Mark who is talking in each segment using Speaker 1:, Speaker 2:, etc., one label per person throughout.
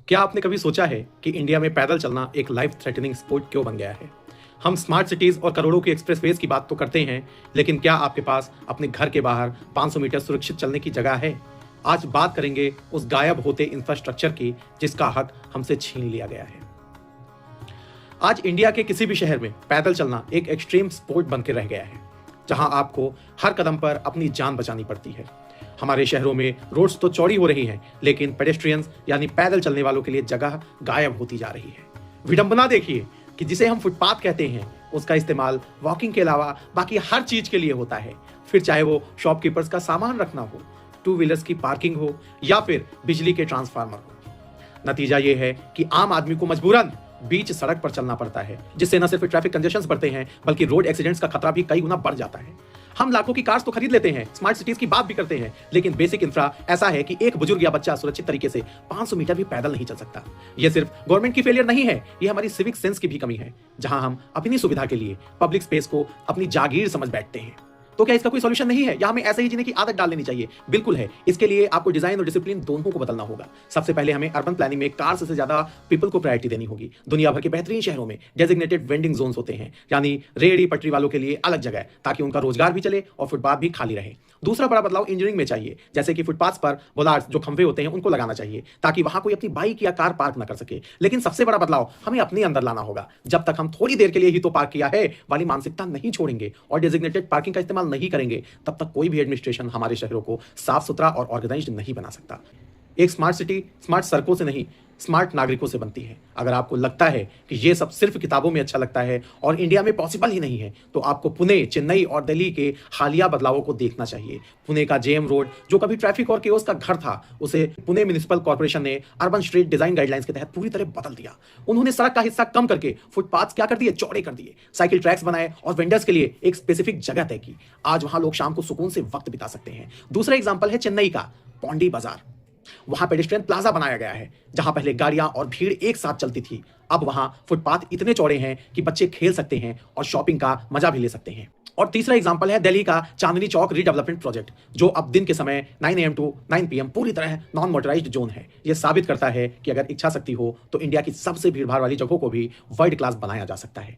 Speaker 1: क्या आपने कभी सोचा है कि इंडिया में पैदल चलना एक लाइफ थ्रेटनिंग स्पोर्ट क्यों बन गया है? हम स्मार्ट सिटीज और करोड़ों की एक्सप्रेसवेज की बात तो करते हैं, लेकिन क्या आपके पास अपने घर के बाहर 500 मीटर सुरक्षित चलने की जगह है? आज बात करेंगे उस गायब होते इंफ्रास्ट्रक्चर की जिसका हक हमसे छीन लिया गया है। आज इंडिया के किसी भी शहर में पैदल चलना एक एक्सट्रीम स्पोर्ट बनकर रह गया है, जहां आपको हर कदम पर अपनी जान बचानी पड़ती है। हमारे शहरों में रोड्स तो चौड़ी हो रही हैं, लेकिन पेडेस्ट्रियंस यानी पैदल चलने वालों के लिए जगह गायब होती जा रही है। विडंबना देखिए कि जिसे हम फुटपाथ कहते हैं, उसका इस्तेमाल वॉकिंग के अलावा बाकी हर चीज के लिए होता है। फिर चाहे वो शॉपकीपर्स का सामान रखना हो, टू व्हीलर्स की पार्किंग हो या फिर बिजली के ट्रांसफार्मर हो। नतीजा ये है कि आम आदमी को मजबूरन बीच सड़क पर चलना पड़ता है, जिससे न सिर्फ ट्रैफिक कंजेशंस बढ़ते हैं बल्कि रोड एक्सीडेंट्स का खतरा भी कई गुना बढ़ जाता है। हम लाखों की कार्स तो खरीद लेते हैं, स्मार्ट सिटीज की बात भी करते हैं, लेकिन बेसिक इंफ्रा ऐसा है कि एक बुजुर्ग या बच्चा सुरक्षित तरीके से 500 मीटर भी पैदल नहीं चल सकता। यह सिर्फ गवर्नमेंट की फेलियर नहीं है, यह हमारी सिविक सेंस की भी कमी है, जहां हम अपनी सुविधा के लिए पब्लिक स्पेस को अपनी जागीर समझ बैठते हैं। तो क्या इसका कोई सॉल्यूशन नहीं है या हमें ऐसे ही जीने की आदत डाल लेनी चाहिए? बिल्कुल है। इसके लिए आपको डिजाइन और डिसिप्लिन दोनों को बदलना होगा। सबसे पहले हमें अर्बन प्लानिंग में कार्स से ज्यादा पीपल को प्रायोरिटी देनी होगी। दुनिया भर के बेहतरीन शहरों में डेजिग्नेटेड वेंडिंग जोन्स होते हैं, यानी रेहड़ी पटरी वालों के लिए अलग जगह, ताकि उनका रोजगार भी चले और फुटपाथ भी खाली रहे। दूसरा बड़ा बदलाव इंजीनियरिंग में चाहिए, जैसे कि फुटपाथ पर बोलार्ड्स जो खंभे होते हैं उनको लगाना चाहिए, ताकि वहां कोई अपनी बाइक या कार पार्क न कर सके। लेकिन सबसे बड़ा बदलाव हमें अपने अंदर लाना होगा। जब तक हम थोड़ी देर के लिए ही तो पार्क किया है वाली मानसिकता नहीं छोड़ेंगे और डेजिग्नेटेड पार्किंग का इस्तेमाल नहीं करेंगे, तब तक कोई भी एडमिनिस्ट्रेशन हमारे शहरों को साफ सुथरा और ऑर्गेनाइज्ड नहीं बना सकता। एक स्मार्ट सिटी स्मार्ट सड़कों से नहीं, स्मार्ट नागरिकों से बनती है। अगर आपको लगता है कि यह सब सिर्फ किताबों में अच्छा लगता है और इंडिया में पॉसिबल ही नहीं है, तो आपको पुणे, चेन्नई और दिल्ली के हालिया बदलावों को देखना चाहिए। पुणे का जेएम रोड, जो कभी ट्रैफिक और केओस का घर था, उसे पुणे म्युनिसिपल कॉर्पोरेशन ने अर्बन स्ट्रीट डिजाइन गाइडलाइंस के तहत पूरी तरह बदल दिया। उन्होंने सड़क का हिस्सा कम करके फुटपाथ क्या कर दिए, चौड़े कर दिए, साइकिल ट्रैक्स बनाए और वेंडर्स के लिए एक स्पेसिफिक जगह तय की। आज वहां लोग शाम को सुकून से वक्त बिता सकते हैं। दूसरा एग्जाम्पल है चेन्नई का पौंडी बाजार। वहां पेडेस्ट्रियन प्लाजा बनाया गया है, जहां पहले गाड़ियां और भीड़ एक साथ चलती थी। अब वहां फुटपाथ इतने चौड़े हैं कि बच्चे खेल सकते हैं और शॉपिंग का मजा भी ले सकते हैं। और तीसरा एग्जांपल है दिल्ली का चांदनी चौक रीडेवलपमेंट प्रोजेक्ट, जो अब दिन के समय 9 AM टू 9 PM पूरी तरह नॉन मोटराइज्ड जोन है। यह साबित करता है कि अगर इच्छा शक्ति हो तो इंडिया की सबसे भीड़भाड़ वाली जगहों को भी वर्ल्ड क्लास बनाया जा सकता है।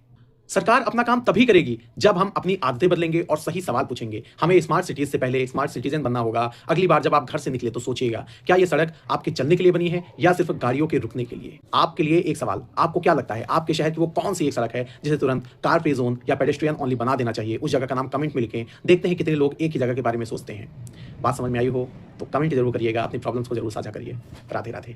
Speaker 1: सरकार अपना काम तभी करेगी जब हम अपनी आदतें बदलेंगे और सही सवाल पूछेंगे। हमें स्मार्ट सिटीज से पहले स्मार्ट सिटीजन बनना होगा। अगली बार जब आप घर से निकले तो सोचिएगा, क्या यह सड़क आपके चलने के लिए बनी है या सिर्फ गाड़ियों के रुकने के लिए? आपके लिए एक सवाल, आपको क्या लगता है आपके शहर की वो कौन सी एक सड़क है जिसे तुरंत कार फ्री जोन या पेडेस्ट्रियन ओनली बना देना चाहिए? उस जगह का नाम कमेंट में लिखें। देखते हैं कितने लोग एक ही जगह के बारे में सोचते हैं। बात समझ में आई हो तो कमेंट जरूर करिएगा, अपनी प्रॉब्लम्स को जरूर साझा करिए। राधे राधे।